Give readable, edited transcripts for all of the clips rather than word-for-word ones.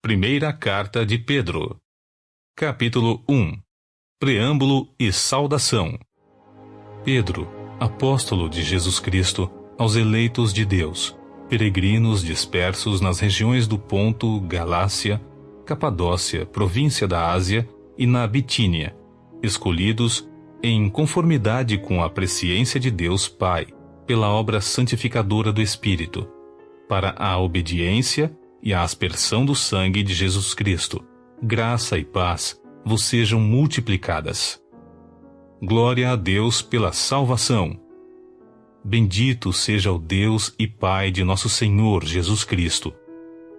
Primeira Carta de Pedro. Capítulo 1. Preâmbulo e saudação. Pedro, apóstolo de Jesus Cristo, aos eleitos de Deus, peregrinos dispersos nas regiões do Ponto, Galácia, Capadócia, província da Ásia e na Bitínia, escolhidos em conformidade com a presciência de Deus Pai, pela obra santificadora do Espírito, para a obediência e a aspersão do sangue de Jesus Cristo, graça e paz vos sejam multiplicadas. Glória a Deus pela salvação. Bendito seja o Deus e Pai de nosso Senhor Jesus Cristo,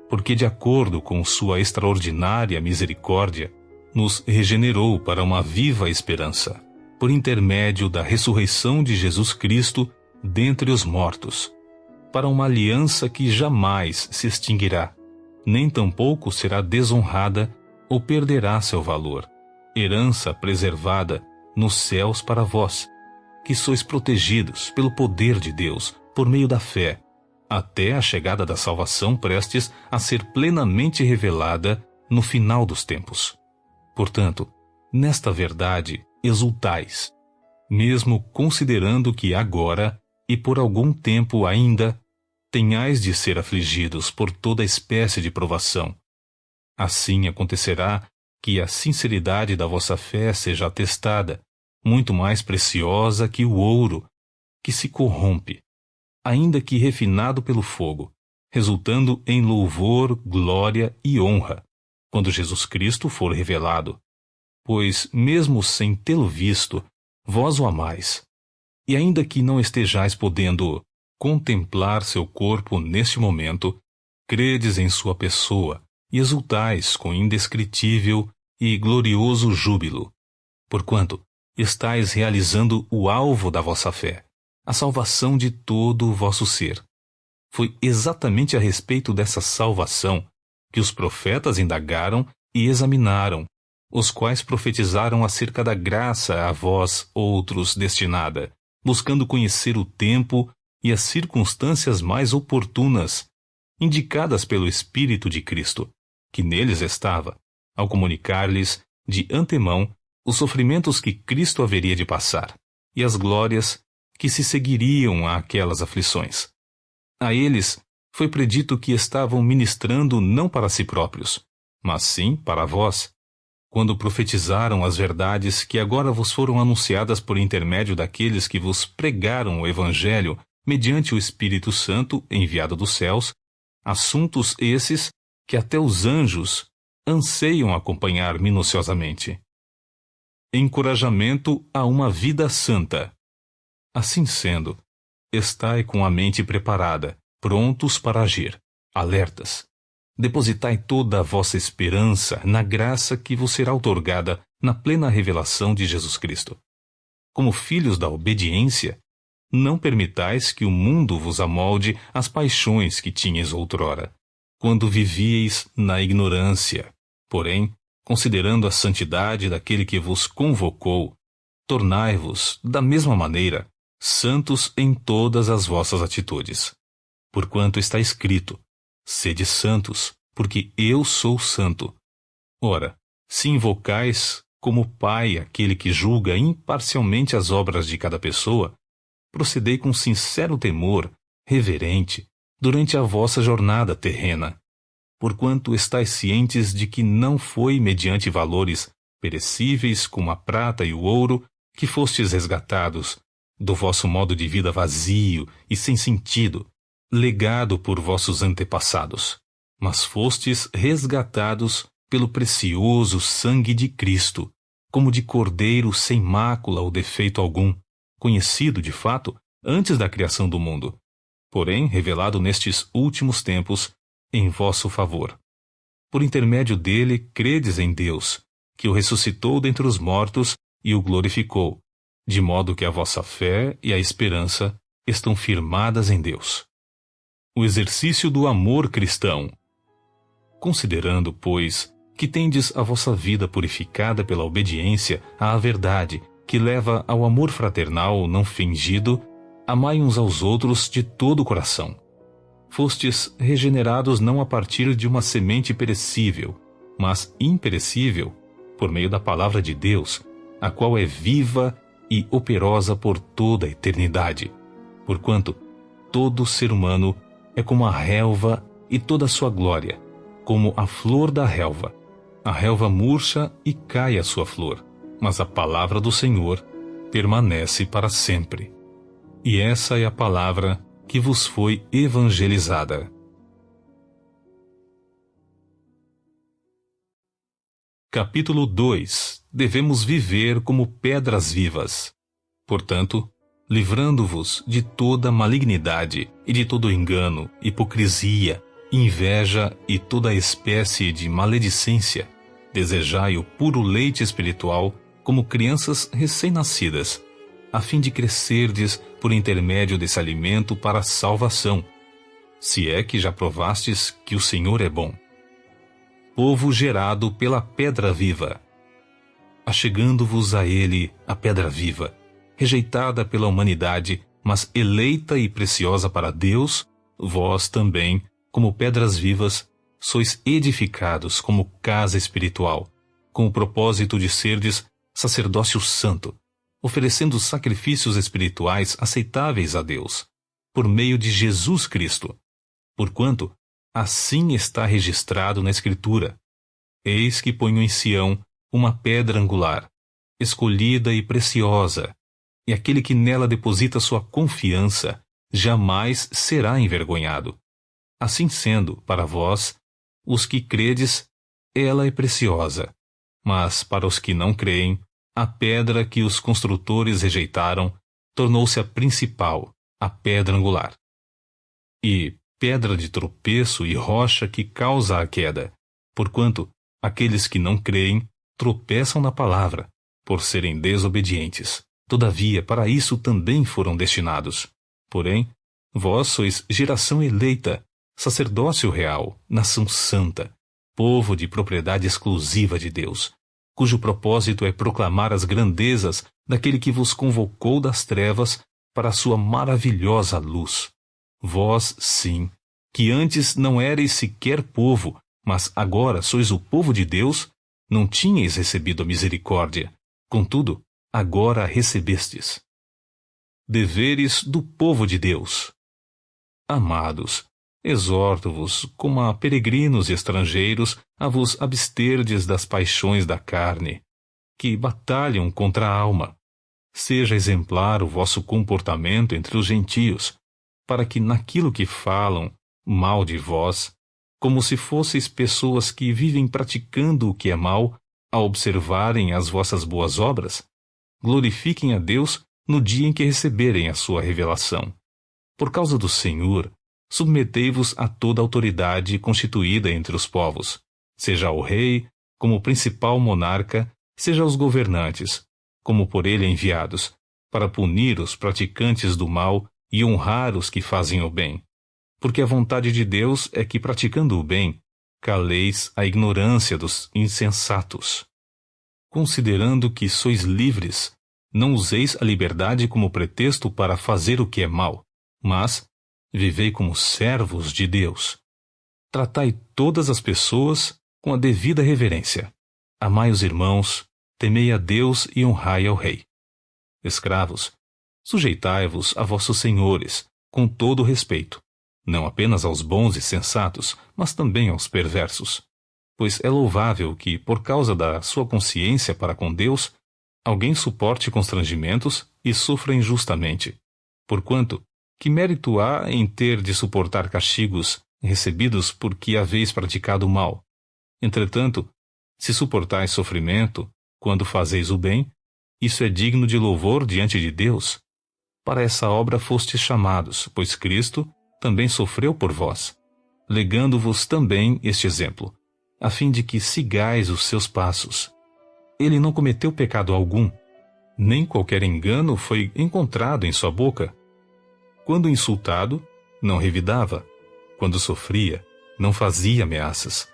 porque de acordo com sua extraordinária misericórdia, nos regenerou para uma viva esperança, por intermédio da ressurreição de Jesus Cristo dentre os mortos, para uma aliança que jamais se extinguirá, nem tampouco será desonrada ou perderá seu valor, herança preservada nos céus para vós, que sois protegidos pelo poder de Deus por meio da fé, até a chegada da salvação prestes a ser plenamente revelada no final dos tempos. Portanto, nesta verdade exultais, mesmo considerando que agora, e por algum tempo ainda, tenhais de ser afligidos por toda espécie de provação. Assim acontecerá que a sinceridade da vossa fé seja atestada, muito mais preciosa que o ouro, que se corrompe, ainda que refinado pelo fogo, resultando em louvor, glória e honra, quando Jesus Cristo for revelado. Pois, mesmo sem tê-lo visto, vós o amais, e ainda que não estejais podendo contemplar seu corpo neste momento, credes em sua pessoa e exultais com indescritível e glorioso júbilo, porquanto estais realizando o alvo da vossa fé, a salvação de todo o vosso ser. Foi exatamente a respeito dessa salvação que os profetas indagaram e examinaram, os quais profetizaram acerca da graça a vós outros destinada, buscando conhecer o tempo e as circunstâncias mais oportunas, indicadas pelo Espírito de Cristo, que neles estava, ao comunicar-lhes de antemão os sofrimentos que Cristo haveria de passar, e as glórias que se seguiriam àquelas aflições. A eles foi predito que estavam ministrando não para si próprios, mas sim para vós, quando profetizaram as verdades que agora vos foram anunciadas por intermédio daqueles que vos pregaram o Evangelho mediante o Espírito Santo enviado dos céus, assuntos esses que até os anjos anseiam acompanhar minuciosamente. Encorajamento a uma vida santa. Assim sendo, estai com a mente preparada, prontos para agir, alertas. Depositai toda a vossa esperança na graça que vos será outorgada na plena revelação de Jesus Cristo. Como filhos da obediência, não permitais que o mundo vos amolde as paixões que tinhas outrora, quando vivieis na ignorância. Porém, considerando a santidade daquele que vos convocou, tornai-vos, da mesma maneira, santos em todas as vossas atitudes. Porquanto está escrito: sede santos, porque eu sou santo. Ora, se invocais como Pai aquele que julga imparcialmente as obras de cada pessoa, procedei com sincero temor, reverente, durante a vossa jornada terrena, porquanto estáis cientes de que não foi mediante valores perecíveis como a prata e o ouro que fostes resgatados do vosso modo de vida vazio e sem sentido, legado por vossos antepassados, mas fostes resgatados pelo precioso sangue de Cristo, como de cordeiro sem mácula ou defeito algum, conhecido, de fato, antes da criação do mundo, porém revelado nestes últimos tempos em vosso favor. Por intermédio dele credes em Deus, que o ressuscitou dentre os mortos e o glorificou, de modo que a vossa fé e a esperança estão firmadas em Deus. O exercício do amor cristão. Considerando, pois, que tendes a vossa vida purificada pela obediência à verdade, que leva ao amor fraternal não fingido, amai uns aos outros de todo o coração, fostes regenerados não a partir de uma semente perecível, mas imperecível, por meio da palavra de Deus, a qual é viva e operosa por toda a eternidade. Porquanto todo ser humano é como a relva e toda a sua glória, como a flor da relva. A relva murcha e cai a sua flor, mas a palavra do Senhor permanece para sempre. E essa é a palavra que vos foi evangelizada. Capítulo 2. Devemos viver como pedras vivas. Portanto, livrando-vos de toda malignidade e de todo engano, hipocrisia, inveja e toda espécie de maledicência, desejai o puro leite espiritual como crianças recém-nascidas, a fim de crescerdes por intermédio desse alimento para a salvação, se é que já provastes que o Senhor é bom. Povo gerado pela pedra viva. Achegando-vos a ele, a pedra viva, rejeitada pela humanidade, mas eleita e preciosa para Deus, vós também, como pedras vivas, sois edificados como casa espiritual, com o propósito de serdes sacerdócio santo, oferecendo sacrifícios espirituais aceitáveis a Deus, por meio de Jesus Cristo. Porquanto, assim está registrado na Escritura: Eis que ponho em Sião uma pedra angular, escolhida e preciosa, e aquele que nela deposita sua confiança jamais será envergonhado. Assim sendo, para vós, os que credes, ela é preciosa, mas para os que não creem, a pedra que os construtores rejeitaram tornou-se a principal, a pedra angular. E pedra de tropeço e rocha que causa a queda, porquanto aqueles que não creem tropeçam na palavra, por serem desobedientes. Todavia, para isso também foram destinados. Porém, vós sois geração eleita, sacerdócio real, nação santa, povo de propriedade exclusiva de Deus, cujo propósito é proclamar as grandezas daquele que vos convocou das trevas para a sua maravilhosa luz. Vós, sim, que antes não éreis sequer povo, mas agora sois o povo de Deus, não tinhais recebido a misericórdia, contudo, agora a recebestes. Deveres do povo de Deus. Amados, exorto-vos, como a peregrinos e estrangeiros, a vos absterdes das paixões da carne, que batalham contra a alma. Seja exemplar o vosso comportamento entre os gentios, para que naquilo que falam mal de vós, como se fosseis pessoas que vivem praticando o que é mal, a observarem as vossas boas obras, glorifiquem a Deus no dia em que receberem a sua revelação. Por causa do Senhor, submetei-vos a toda autoridade constituída entre os povos, seja ao rei, como principal monarca, seja aos governantes, como por ele enviados, para punir os praticantes do mal e honrar os que fazem o bem. Porque a vontade de Deus é que, praticando o bem, caleis a ignorância dos insensatos. Considerando que sois livres, não useis a liberdade como pretexto para fazer o que é mal, mas vivei como servos de Deus. Tratai todas as pessoas com a devida reverência. Amai os irmãos, temei a Deus e honrai ao rei. Escravos, sujeitai-vos a vossos senhores, com todo respeito, não apenas aos bons e sensatos, mas também aos perversos. Pois é louvável que, por causa da sua consciência para com Deus, alguém suporte constrangimentos e sofra injustamente. Porquanto, que mérito há em ter de suportar castigos recebidos porque haveis praticado o mal? Entretanto, se suportais sofrimento, quando fazeis o bem, isso é digno de louvor diante de Deus. Para essa obra fostes chamados, pois Cristo também sofreu por vós, legando-vos também este exemplo, a fim de que sigais os seus passos. Ele não cometeu pecado algum, nem qualquer engano foi encontrado em sua boca. Quando insultado, não revidava. Quando sofria, não fazia ameaças.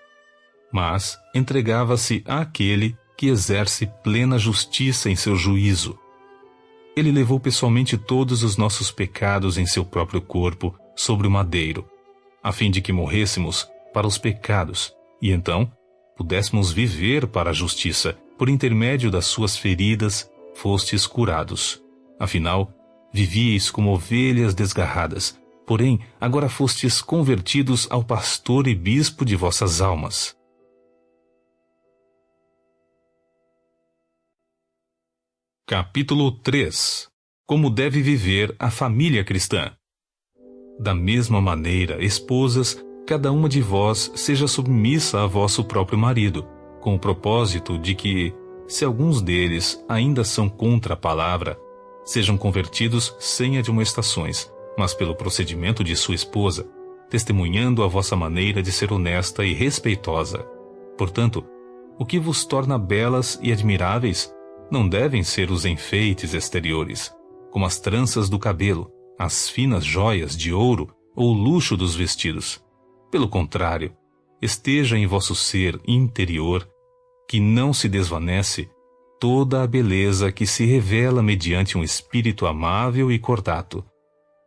Mas entregava-se àquele que exerce plena justiça em seu juízo. Ele levou pessoalmente todos os nossos pecados em seu próprio corpo sobre o madeiro, a fim de que morrêssemos para os pecados, e então pudéssemos viver para a justiça. Por intermédio das suas feridas fostes curados. Afinal, vivíeis como ovelhas desgarradas, porém agora fostes convertidos ao pastor e bispo de vossas almas. Capítulo 3. Como deve viver a família cristã. Da mesma maneira, esposas, cada uma de vós seja submissa a vosso próprio marido, com o propósito de que, se alguns deles ainda são contra a palavra, sejam convertidos sem admoestações, mas pelo procedimento de sua esposa, testemunhando a vossa maneira de ser honesta e respeitosa. Portanto, o que vos torna belas e admiráveis não devem ser os enfeites exteriores, como as tranças do cabelo, as finas joias de ouro ou o luxo dos vestidos. Pelo contrário, esteja em vosso ser interior, que não se desvanece, toda a beleza que se revela mediante um espírito amável e cordato,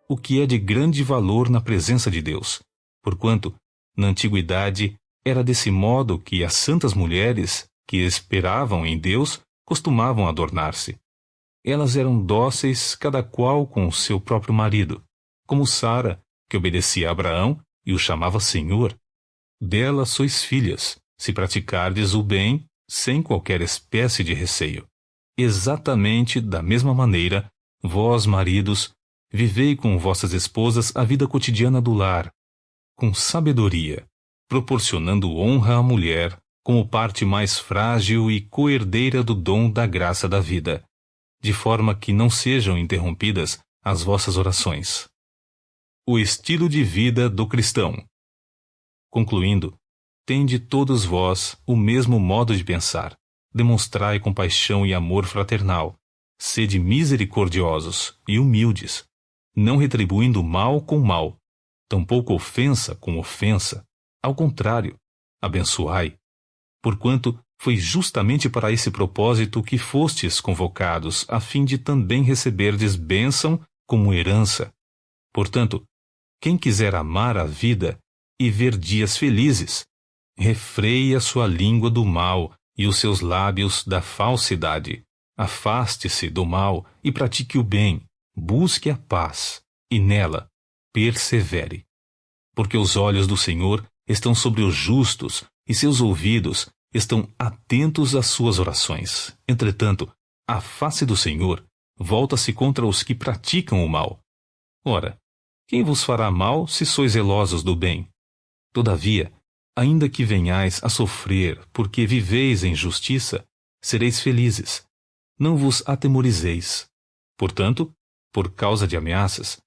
o que é de grande valor na presença de Deus, porquanto, na antiguidade, era desse modo que as santas mulheres, que esperavam em Deus, costumavam adornar-se. Elas eram dóceis, cada qual com o seu próprio marido, como Sara, que obedecia a Abraão e o chamava Senhor. Dela sois filhas, se praticardes o bem, sem qualquer espécie de receio. Exatamente da mesma maneira, vós, maridos, vivei com vossas esposas a vida cotidiana do lar, com sabedoria, proporcionando honra à mulher, como parte mais frágil e coerdeira do dom da graça da vida, de forma que não sejam interrompidas as vossas orações. O estilo de vida do cristão. Concluindo, tende todos vós o mesmo modo de pensar, demonstrai compaixão e amor fraternal, sede misericordiosos e humildes, não retribuindo mal com mal, tampouco ofensa com ofensa, ao contrário, abençoai, porquanto foi justamente para esse propósito que fostes convocados, a fim de também receberdes bênção como herança. Portanto, quem quiser amar a vida e ver dias felizes, refreie a sua língua do mal e os seus lábios da falsidade. Afaste-se do mal e pratique o bem, busque a paz, e nela persevere. Porque os olhos do Senhor estão sobre os justos, e seus ouvidos estão atentos às suas orações. Entretanto, a face do Senhor volta-se contra os que praticam o mal. Ora, quem vos fará mal se sois zelosos do bem? Todavia, ainda que venhais a sofrer porque viveis em justiça, sereis felizes. Não vos atemorizeis. Portanto, por causa de ameaças,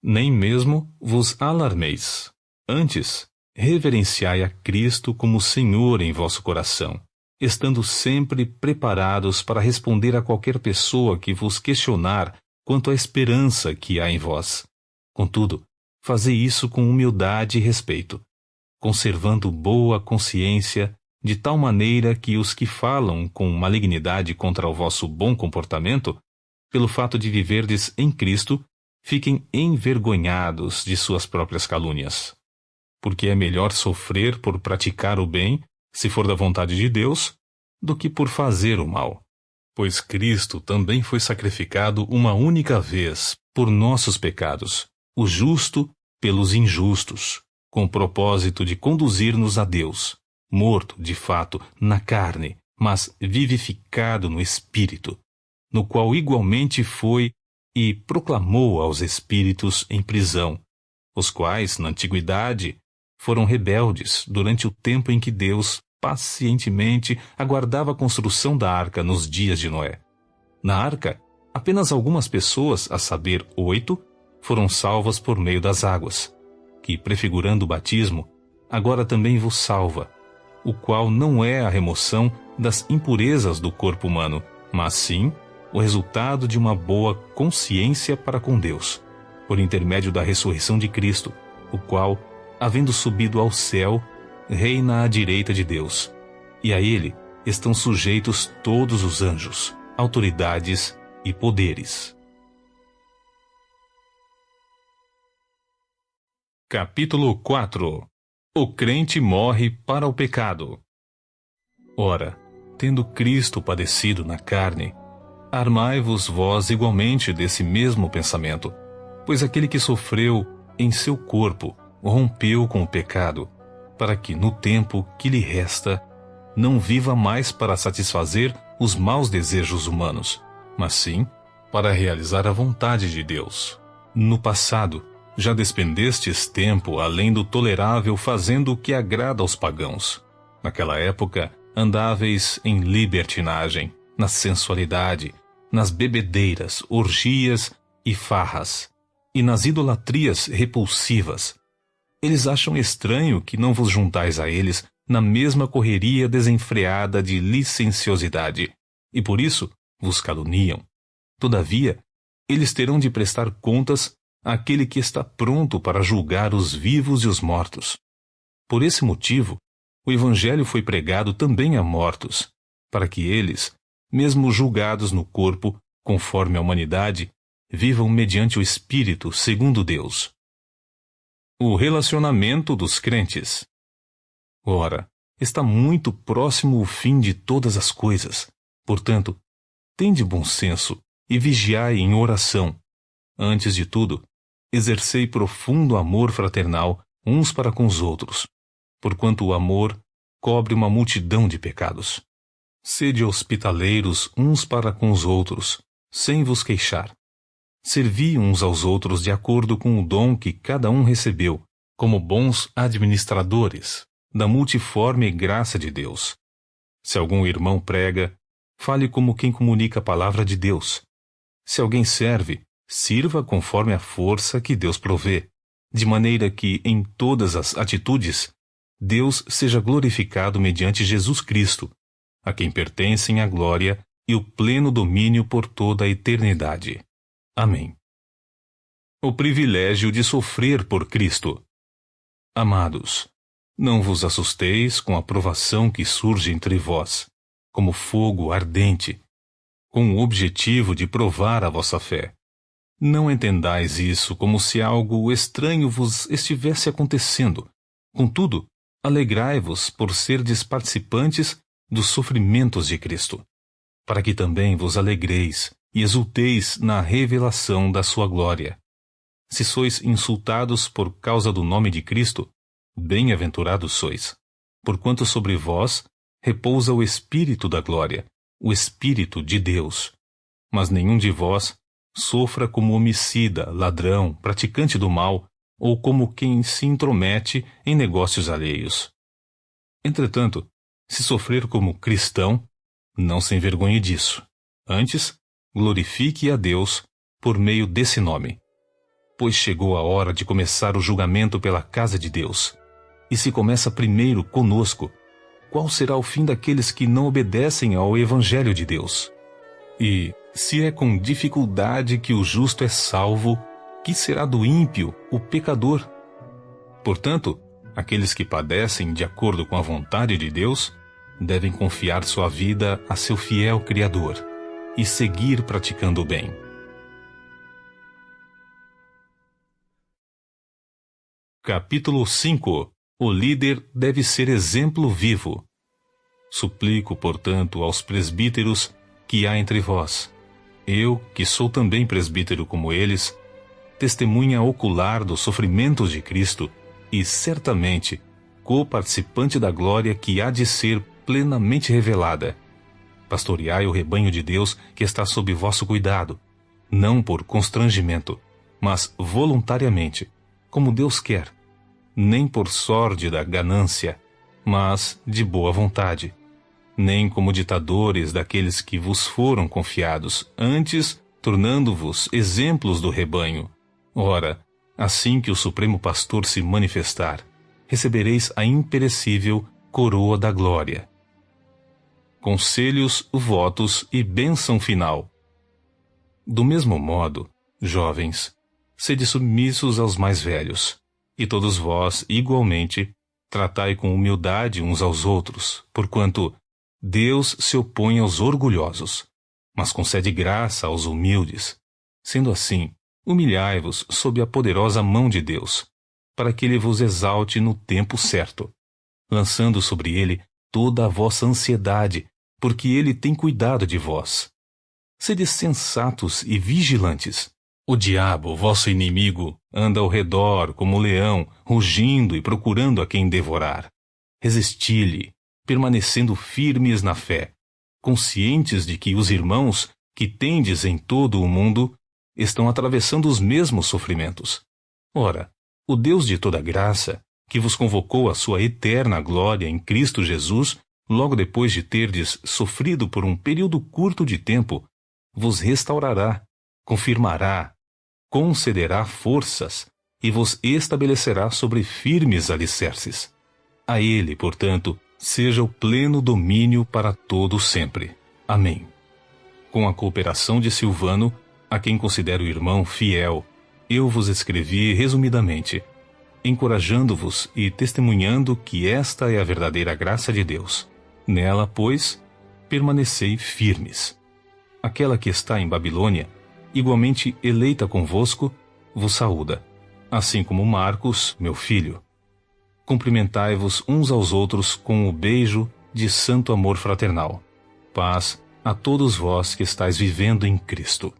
nem mesmo vos alarmeis. Antes, reverenciai a Cristo como Senhor em vosso coração, estando sempre preparados para responder a qualquer pessoa que vos questionar quanto à esperança que há em vós. Contudo, fazei isso com humildade e respeito, conservando boa consciência, de tal maneira que os que falam com malignidade contra o vosso bom comportamento, pelo fato de viverdes em Cristo, fiquem envergonhados de suas próprias calúnias. Porque é melhor sofrer por praticar o bem, se for da vontade de Deus, do que por fazer o mal. Pois Cristo também foi sacrificado uma única vez por nossos pecados, o justo pelos injustos, com o propósito de conduzir-nos a Deus, morto, de fato, na carne, mas vivificado no Espírito, no qual igualmente foi e proclamou aos espíritos em prisão, os quais, na antiguidade, foram rebeldes durante o tempo em que Deus pacientemente aguardava a construção da arca nos dias de Noé. Na arca, apenas algumas pessoas, a saber, 8, foram salvas por meio das águas, que, prefigurando o batismo, agora também vos salva, o qual não é a remoção das impurezas do corpo humano, mas sim o resultado de uma boa consciência para com Deus, por intermédio da ressurreição de Cristo, o qual, havendo subido ao céu, reina à direita de Deus, e a ele estão sujeitos todos os anjos, autoridades e poderes. Capítulo 4. O crente morre para o pecado. Ora, tendo Cristo padecido na carne, armai-vos vós igualmente desse mesmo pensamento, pois aquele que sofreu em seu corpo rompeu com o pecado, para que no tempo que lhe resta não viva mais para satisfazer os maus desejos humanos, mas sim para realizar a vontade de Deus. No passado, já despendestes tempo além do tolerável fazendo o que agrada aos pagãos. Naquela época, andáveis em libertinagem, na sensualidade, nas bebedeiras, orgias e farras, e nas idolatrias repulsivas. Eles acham estranho que não vos juntais a eles na mesma correria desenfreada de licenciosidade, e por isso vos caluniam. Todavia, eles terão de prestar contas àquele que está pronto para julgar os vivos e os mortos. Por esse motivo, o Evangelho foi pregado também a mortos, para que eles, mesmo julgados no corpo, conforme a humanidade, vivam mediante o Espírito, segundo Deus. O relacionamento dos crentes. Ora, está muito próximo o fim de todas as coisas. Portanto, tende bom senso e vigiai em oração. Antes de tudo, exercei profundo amor fraternal uns para com os outros, porquanto o amor cobre uma multidão de pecados. Sede hospitaleiros uns para com os outros, sem vos queixar. Servi uns aos outros de acordo com o dom que cada um recebeu, como bons administradores da multiforme graça de Deus. Se algum irmão prega, fale como quem comunica a palavra de Deus. Se alguém serve, sirva conforme a força que Deus provê, de maneira que, em todas as atitudes, Deus seja glorificado mediante Jesus Cristo, a quem pertencem a glória e o pleno domínio por toda a eternidade. Amém. O privilégio de sofrer por Cristo. Amados, não vos assusteis com a provação que surge entre vós, como fogo ardente, com o objetivo de provar a vossa fé. Não entendais isso como se algo estranho vos estivesse acontecendo. Contudo, alegrai-vos por serdes participantes dos sofrimentos de Cristo, para que também vos alegreis e exulteis na revelação da sua glória. Se sois insultados por causa do nome de Cristo, bem-aventurados sois, porquanto sobre vós repousa o Espírito da glória, o Espírito de Deus. Mas nenhum de vós sofra como homicida, ladrão, praticante do mal, ou como quem se intromete em negócios alheios. Entretanto, se sofrer como cristão, não se envergonhe disso. Antes, glorifique a Deus por meio desse nome. Pois chegou a hora de começar o julgamento pela casa de Deus. E se começa primeiro conosco, qual será o fim daqueles que não obedecem ao Evangelho de Deus? E, se é com dificuldade que o justo é salvo, que será do ímpio, o pecador? Portanto, aqueles que padecem de acordo com a vontade de Deus, devem confiar sua vida a seu fiel Criador e seguir praticando o bem. Capítulo 5. O líder deve ser exemplo vivo. Suplico, portanto, aos presbíteros que há entre vós, eu, que sou também presbítero como eles, testemunha ocular dos sofrimentos de Cristo e, certamente, co-participante da glória que há de ser plenamente revelada. Pastoreai o rebanho de Deus que está sob vosso cuidado, não por constrangimento, mas voluntariamente, como Deus quer, nem por sórdida ganância, mas de boa vontade, nem como ditadores daqueles que vos foram confiados, antes tornando-vos exemplos do rebanho. Ora, assim que o Supremo Pastor se manifestar, recebereis a imperecível coroa da glória. Conselhos, votos e bênção final. Do mesmo modo, jovens, sede submissos aos mais velhos, e todos vós, igualmente, tratai com humildade uns aos outros, porquanto Deus se opõe aos orgulhosos, mas concede graça aos humildes. Sendo assim, humilhai-vos sob a poderosa mão de Deus, para que ele vos exalte no tempo certo, lançando sobre ele toda a vossa ansiedade, porque ele tem cuidado de vós. Sede sensatos e vigilantes. O diabo, vosso inimigo, anda ao redor como um leão, rugindo e procurando a quem devorar. Resisti-lhe, permanecendo firmes na fé, conscientes de que os irmãos que tendes em todo o mundo estão atravessando os mesmos sofrimentos. Ora, o Deus de toda graça, que vos convocou à sua eterna glória em Cristo Jesus, logo depois de terdes sofrido por um período curto de tempo, vos restaurará, confirmará, concederá forças e vos estabelecerá sobre firmes alicerces. A ele, portanto, seja o pleno domínio para todo sempre. Amém. Com a cooperação de Silvano, a quem considero irmão fiel, eu vos escrevi resumidamente, encorajando-vos e testemunhando que esta é a verdadeira graça de Deus. Nela, pois, permanecei firmes. Aquela que está em Babilônia, igualmente eleita convosco, vos saúda, assim como Marcos, meu filho. Cumprimentai-vos uns aos outros com o beijo de santo amor fraternal. Paz a todos vós que estáis vivendo em Cristo.